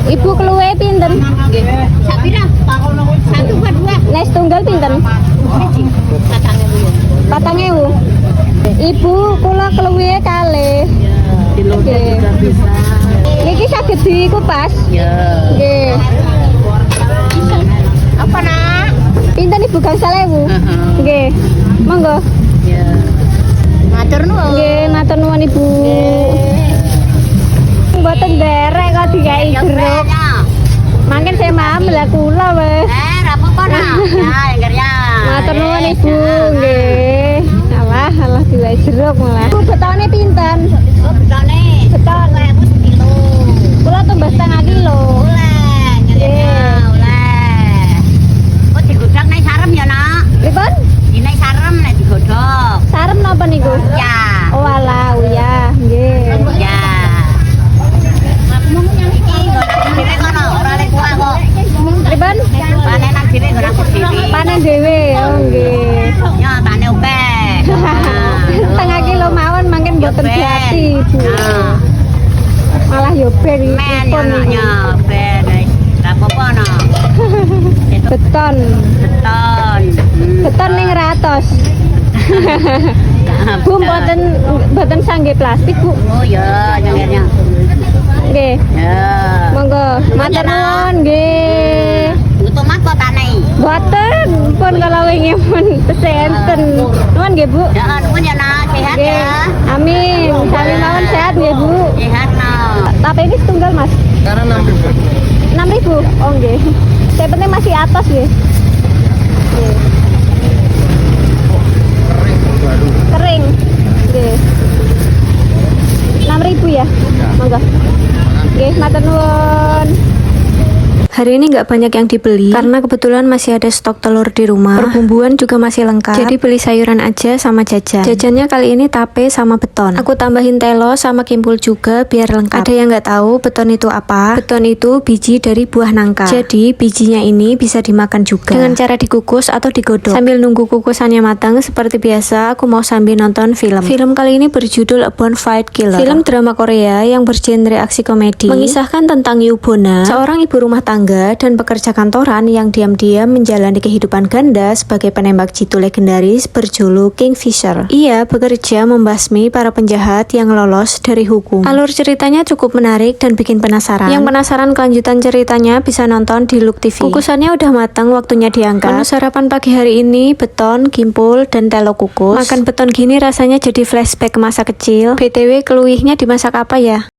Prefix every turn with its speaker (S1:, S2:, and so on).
S1: Ibu keluwe pinten?
S2: Sapira? 1 2.
S1: Nes tunggal pinten? 4.000. Ibu kula keluwe kalih. Nggih. Niki saged dikupas?
S2: Ya.
S1: Nggih.
S2: Apa nak?
S1: Pinten Ibu gangsal ewu? Nggih. Monggo.
S2: Ya. Matur nuwun.
S1: Nggih, matur nuwun Ibu. Mboten derek kok dikai jeruk. Mangken saya mamel lah kula wis.
S2: Ra apa-apa nak. Ya, engger ya.
S1: Matur nuwun Ibu, nggih. Alah dikai jeruk malah. Bu betone pinten?
S2: Oh, betone.
S1: Beton.
S2: 1.000 sekilo.
S1: Kula tumbas 0,5 kilo.
S2: Oleh, ngernya, oleh. Kok digodhog nek sarem ya, Nak?
S1: Pripun?
S2: Nek sarem nek digodhog.
S1: Sarem napa niku?
S2: Ya.
S1: Oh alah, ya, nggih.
S2: Ya. Iki kono ora lek kuah kok.
S1: Pripun?
S2: Panenan dhewe ora kok dhewe.
S1: Panen dhewe, oh nggih.
S2: Ya, tane opeh.
S1: 0,5 kilo mawon mangken mboten jati, Bu. Malah yo ben
S2: Men
S1: pun
S2: ya, ben wis. Ra apa-apa no.
S1: beton.
S2: Beton.
S1: Beton ning ratos. Bu mboten sangge plastik, Bu.
S2: Oh ya, ngernya.
S1: Nggih.
S2: Ya.
S1: Monggo, matur nuwun nggih.
S2: Tomat kok tanai.
S1: Mboten, pun kalau wingi pun pesenten. Nuwun nggih, Bu.
S2: Ya, nuwun ya nak, sehat
S1: Nggih.
S2: ya.
S1: Amin. Sami mawon sehat nggih, Bu.
S2: Sehat no.
S1: Tapi ini setunggal, Mas.
S3: Sekarang 6.000.
S1: 6.000. Oh nggih. Saya penting masih atas nggih. Nggih.
S3: Baru.
S1: Kering. Nggih. 6.000 ya? Monggo. Nggih, matur nuwun.
S4: Hari ini nggak banyak yang dibeli karena kebetulan masih ada stok telur di rumah. Perbumbuan juga masih lengkap. Jadi beli sayuran aja sama jajan. Jajannya kali ini tape sama beton. Aku tambahin telo sama kimpul juga biar lengkap. Ada yang nggak tahu beton itu apa? Beton itu biji dari buah nangka. Jadi bijinya ini bisa dimakan juga dengan cara dikukus atau digodok. Sambil nunggu kukusannya matang seperti biasa, aku mau sambil nonton film. Film kali ini berjudul A Bonafide Killer. Film drama Korea yang bergenre aksi komedi. Mengisahkan tentang Yoo Bona, seorang ibu rumah tangga dan pekerja kantoran yang diam-diam menjalani kehidupan ganda sebagai penembak jitu legendaris berjuluk Kingfisher. Ia bekerja membasmi para penjahat yang lolos dari hukum. Alur ceritanya cukup menarik dan bikin penasaran. Yang penasaran kelanjutan ceritanya bisa nonton di Look TV. Kukusannya udah matang, waktunya diangkat. Menu sarapan pagi hari ini beton, kimpul, dan telo kukus. Makan beton gini rasanya jadi flashback ke masa kecil. BTW keluihnya dimasak apa ya?